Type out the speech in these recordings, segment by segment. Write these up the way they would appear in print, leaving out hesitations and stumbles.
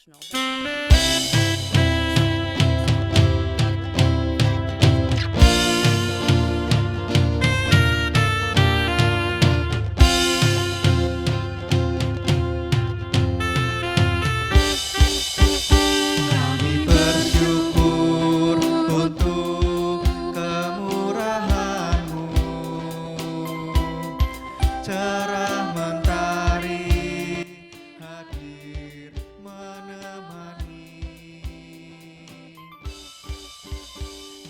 Kami bersyukur untuk kemurahan-Mu, cerah mentari hadir menemani.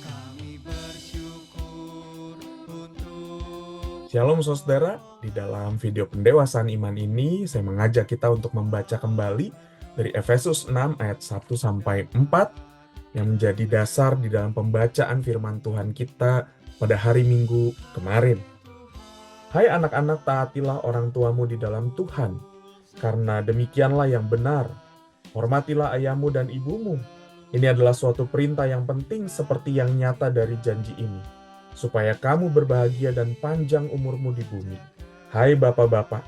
Kami bersyukur untuk Shalom saudara, di dalam video pendewasaan iman ini saya mengajak kita untuk membaca kembali dari Efesus 6 ayat 1 sampai 4 yang menjadi dasar di dalam pembacaan firman Tuhan kita pada hari Minggu kemarin. Hai anak-anak, taatilah orang tuamu di dalam Tuhan, karena demikianlah yang benar. Hormatilah ayahmu dan ibumu. Ini adalah suatu perintah yang penting seperti yang nyata dari janji ini, supaya kamu berbahagia dan panjang umurmu di bumi. Hai bapak-bapak,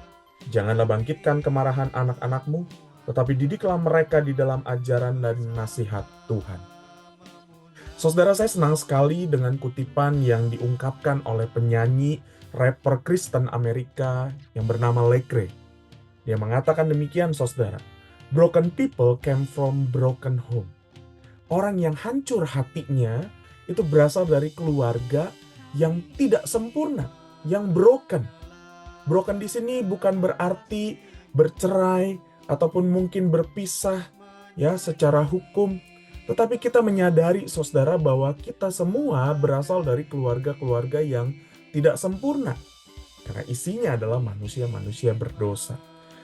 janganlah bangkitkan kemarahan anak-anakmu, tetapi didiklah mereka di dalam ajaran dan nasihat Tuhan. Saudara, saya senang sekali dengan kutipan yang diungkapkan oleh penyanyi rapper Kristen Amerika yang bernama Lecrae. Dia mengatakan demikian, saudara. Broken people came from broken home. Orang yang hancur hatinya itu berasal dari keluarga yang tidak sempurna, yang broken. Broken di sini bukan berarti bercerai ataupun mungkin berpisah ya secara hukum, tetapi kita menyadari saudara bahwa kita semua berasal dari keluarga-keluarga yang tidak sempurna. Karena isinya adalah manusia-manusia berdosa.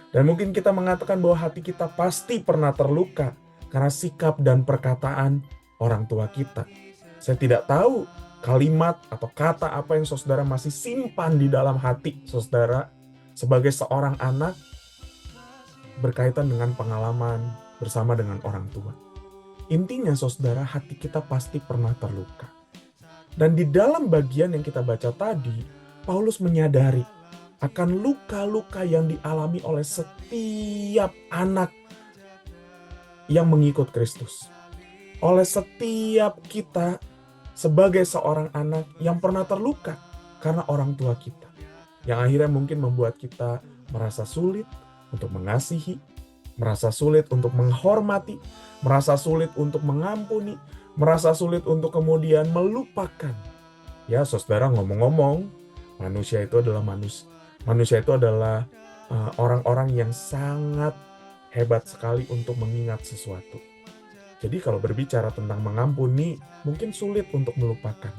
Dan mungkin kita mengatakan bahwa hati kita pasti pernah terluka karena sikap dan perkataan orang tua kita. Saya tidak tahu kalimat atau kata apa yang saudara masih simpan di dalam hati saudara sebagai seorang anak berkaitan dengan pengalaman bersama dengan orang tua. Intinya saudara, hati kita pasti pernah terluka. Dan di dalam bagian yang kita baca tadi, Paulus menyadari akan luka-luka yang dialami oleh setiap anak yang mengikut Kristus. Oleh setiap kita sebagai seorang anak yang pernah terluka karena orang tua kita. Yang akhirnya mungkin membuat kita merasa sulit untuk mengasihi, merasa sulit untuk menghormati, merasa sulit untuk mengampuni, merasa sulit untuk kemudian melupakan. Ya saudara, ngomong-ngomong, manusia itu adalah orang-orang yang sangat hebat sekali untuk mengingat sesuatu. Jadi kalau berbicara tentang mengampuni, mungkin sulit untuk melupakan.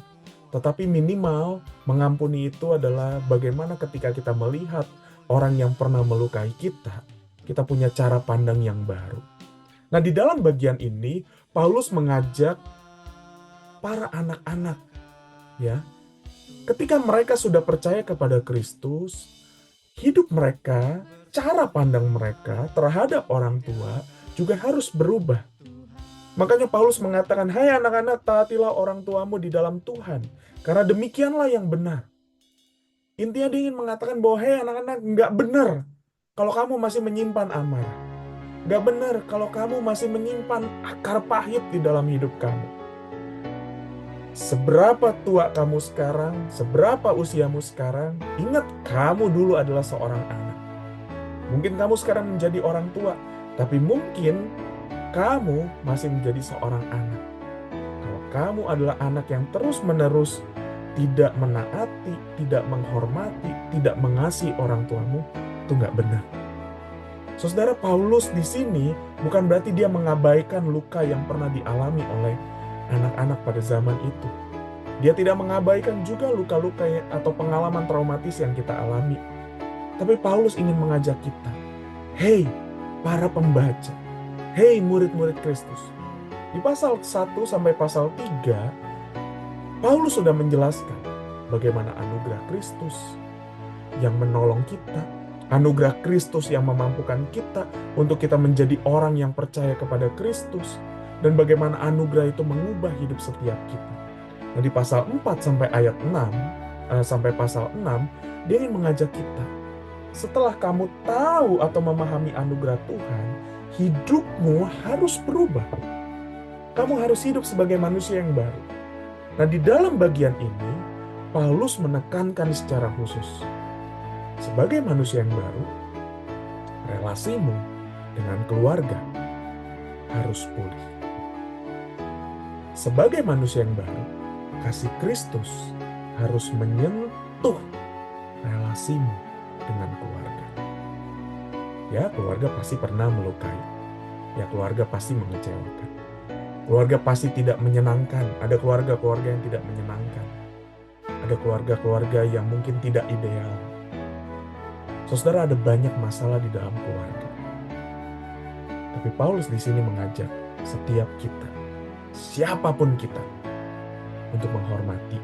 Tetapi minimal mengampuni itu adalah bagaimana ketika kita melihat orang yang pernah melukai kita, kita punya cara pandang yang baru. Nah, di dalam bagian ini, Paulus mengajak para anak-anak, ya, ketika mereka sudah percaya kepada Kristus, hidup mereka, cara pandang mereka terhadap orang tua juga harus berubah. Makanya Paulus mengatakan, hai anak-anak, taatilah orang tuamu di dalam Tuhan, karena demikianlah yang benar. Intinya dia ingin mengatakan bahwa, hei anak-anak, nggak benar kalau kamu masih menyimpan amarah. Nggak benar kalau kamu masih menyimpan akar pahit di dalam hidup kamu. Seberapa tua kamu sekarang, seberapa usiamu sekarang, ingat kamu dulu adalah seorang anak. Mungkin kamu sekarang menjadi orang tua, tapi mungkin kamu masih menjadi seorang anak. Kalau kamu adalah anak yang terus-menerus tidak menaati, tidak menghormati, tidak mengasihi orang tuamu, itu nggak benar. Saudara, Paulus di sini bukan berarti dia mengabaikan luka yang pernah dialami oleh anak-anak pada zaman itu. Dia tidak mengabaikan juga luka-luka atau pengalaman traumatis yang kita alami. Tapi Paulus ingin mengajak kita, hei para pembaca, hei murid-murid Kristus. Di pasal 1 sampai pasal 3, Paulus sudah menjelaskan bagaimana anugerah Kristus yang menolong kita, anugerah Kristus yang memampukan kita untuk kita menjadi orang yang percaya kepada Kristus, dan bagaimana anugerah itu mengubah hidup setiap kita. Nah, di pasal 4 sampai ayat 6 sampai pasal 6, dia ingin mengajak kita, setelah kamu tahu atau memahami anugerah Tuhan, hidupmu harus berubah. Kamu harus hidup sebagai manusia yang baru. Nah, di dalam bagian ini, Paulus menekankan secara khusus. Sebagai manusia yang baru, relasimu dengan keluarga harus pulih. Sebagai manusia yang baru, kasih Kristus harus menyentuh relasimu dengan keluarga. Ya, keluarga pasti pernah melukai. Ya, keluarga pasti mengecewakan. Keluarga pasti tidak menyenangkan. Ada keluarga-keluarga yang tidak menyenangkan. Ada keluarga-keluarga yang mungkin tidak ideal. Saudara, ada banyak masalah di dalam keluarga. Tapi Paulus di sini mengajak setiap kita, siapapun kita, untuk menghormati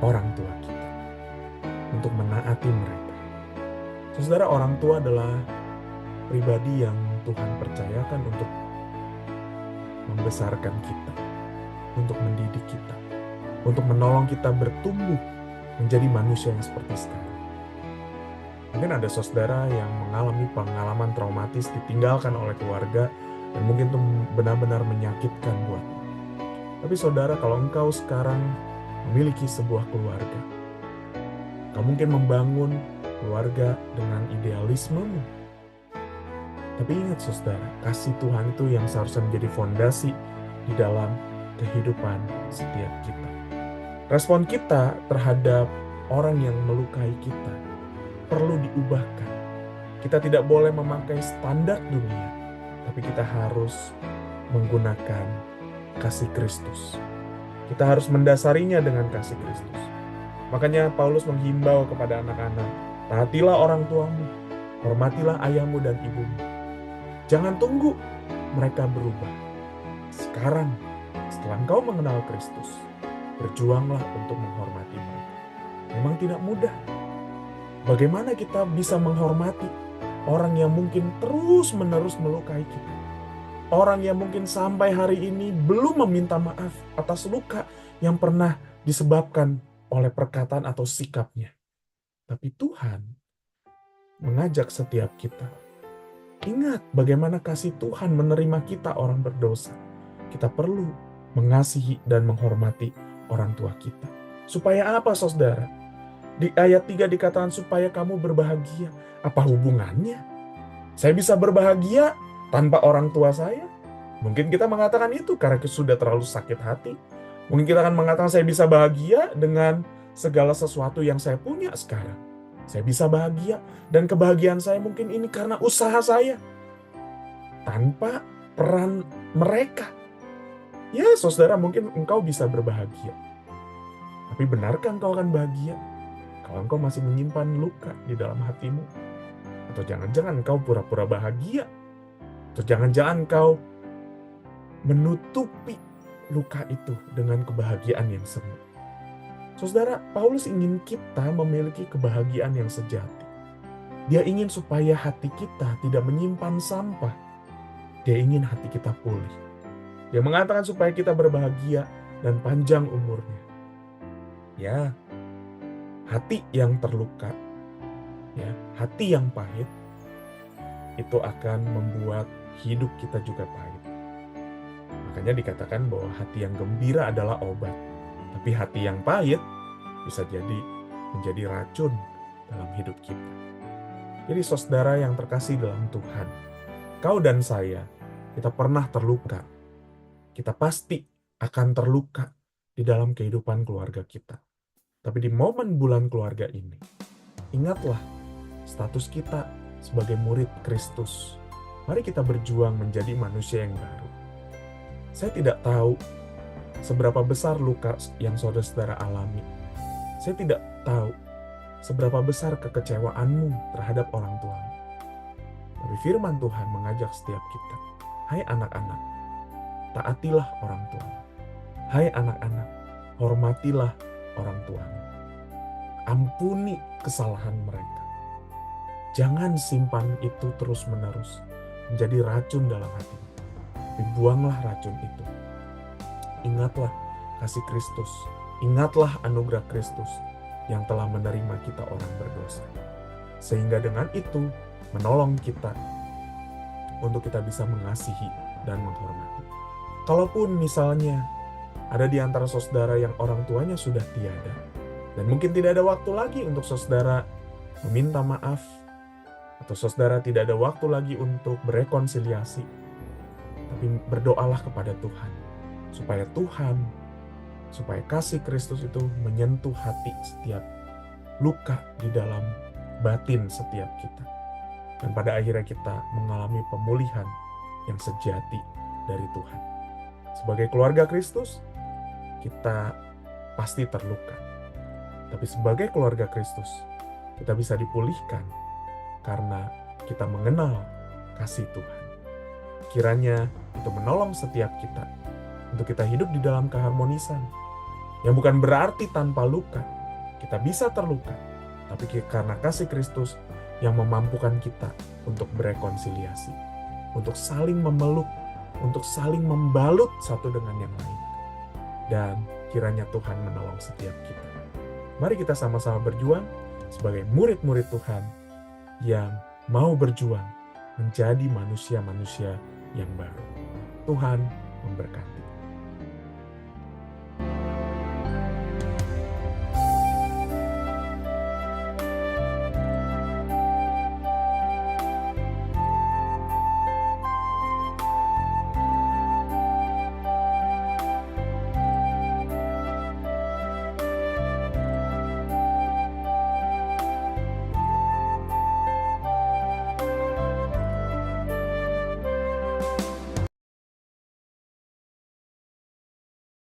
orang tua kita, untuk menaati mereka. Saudara, orang tua adalah pribadi yang Tuhan percayakan untuk membesarkan kita, untuk mendidik kita, untuk menolong kita bertumbuh menjadi manusia yang seperti sekarang. Mungkin ada saudara yang mengalami pengalaman traumatis ditinggalkan oleh keluarga dan mungkin itu benar-benar menyakitkan buatmu. Tapi saudara, kalau engkau sekarang memiliki sebuah keluarga, kau mungkin membangun keluarga dengan idealismemu. Tapi ingat saudara, kasih Tuhan itu yang seharusnya menjadi fondasi di dalam kehidupan setiap kita. Respon kita terhadap orang yang melukai kita perlu diubahkan. Kita tidak boleh memakai standar dunia, tapi kita harus menggunakan kasih Kristus. Kita harus mendasarinya dengan kasih Kristus. Makanya Paulus menghimbau kepada anak-anak, taatilah orang tuamu, hormatilah ayahmu dan ibumu. Jangan tunggu mereka berubah. Sekarang, setelah engkau mengenal Kristus, berjuanglah untuk menghormati mereka. Memang tidak mudah. Bagaimana kita bisa menghormati orang yang mungkin terus-menerus melukai kita? Orang yang mungkin sampai hari ini belum meminta maaf atas luka yang pernah disebabkan oleh perkataan atau sikapnya. Tapi Tuhan mengajak setiap kita. Ingat bagaimana kasih Tuhan menerima kita orang berdosa. Kita perlu mengasihi dan menghormati orang tua kita. Supaya apa, saudara? Di ayat 3 dikatakan supaya kamu berbahagia. Apa hubungannya? Saya bisa berbahagia tanpa orang tua saya? Mungkin kita mengatakan itu karena sudah terlalu sakit hati. Mungkin kita akan mengatakan saya bisa bahagia dengan segala sesuatu yang saya punya sekarang. Saya bisa bahagia dan kebahagiaan saya mungkin ini karena usaha saya. Tanpa peran mereka. Ya, saudara, mungkin engkau bisa berbahagia. Tapi benarkah engkau akan bahagia kalau engkau masih menyimpan luka di dalam hatimu? Atau jangan-jangan engkau pura-pura bahagia? Atau jangan-jangan engkau menutupi luka itu dengan kebahagiaan yang semu? Saudara, Paulus ingin kita memiliki kebahagiaan yang sejati. Dia ingin supaya hati kita tidak menyimpan sampah. Dia ingin hati kita pulih. Dia mengatakan supaya kita berbahagia dan panjang umurnya. Ya, hati yang terluka, ya, hati yang pahit, itu akan membuat hidup kita juga pahit. Makanya dikatakan bahwa hati yang gembira adalah obat, tapi hati yang pahit bisa jadi menjadi racun dalam hidup kita. Jadi saudara yang terkasih dalam Tuhan, kau dan saya, kita pernah terluka. Kita pasti akan terluka di dalam kehidupan keluarga kita. Tapi di momen bulan keluarga ini, ingatlah status kita sebagai murid Kristus. Mari kita berjuang menjadi manusia yang baru. Saya tidak tahu seberapa besar luka yang saudara-saudara alami. Saya tidak tahu seberapa besar kekecewaanmu terhadap orang tuamu. Tapi firman Tuhan mengajak setiap kita, hai anak-anak, taatilah orang tuamu. Hai anak-anak, hormatilah orang tuamu. Ampuni kesalahan mereka. Jangan simpan itu terus-menerus menjadi racun dalam hatimu. Tapi buanglah racun itu. Ingatlah kasih Kristus. Ingatlah anugerah Kristus yang telah menerima kita orang berdosa. Sehingga dengan itu menolong kita untuk kita bisa mengasihi dan menghormati. Kalaupun misalnya ada di antara saudara yang orang tuanya sudah tiada, dan mungkin tidak ada waktu lagi untuk saudara meminta maaf, atau saudara tidak ada waktu lagi untuk berekonsiliasi, tapi berdoalah kepada Tuhan, supaya kasih Kristus itu menyentuh hati setiap luka di dalam batin setiap kita. Dan pada akhirnya kita mengalami pemulihan yang sejati dari Tuhan. Sebagai keluarga Kristus, kita pasti terluka. Tapi sebagai keluarga Kristus, kita bisa dipulihkan karena kita mengenal kasih Tuhan. Kiranya itu menolong setiap kita untuk kita hidup di dalam keharmonisan. Yang bukan berarti tanpa luka, kita bisa terluka. Tapi karena kasih Kristus yang memampukan kita untuk berekonsiliasi, untuk saling memeluk, untuk saling membalut satu dengan yang lain. Dan kiranya Tuhan menolong setiap kita. Mari kita sama-sama berjuang sebagai murid-murid Tuhan yang mau berjuang menjadi manusia-manusia yang baru. Tuhan memberkati.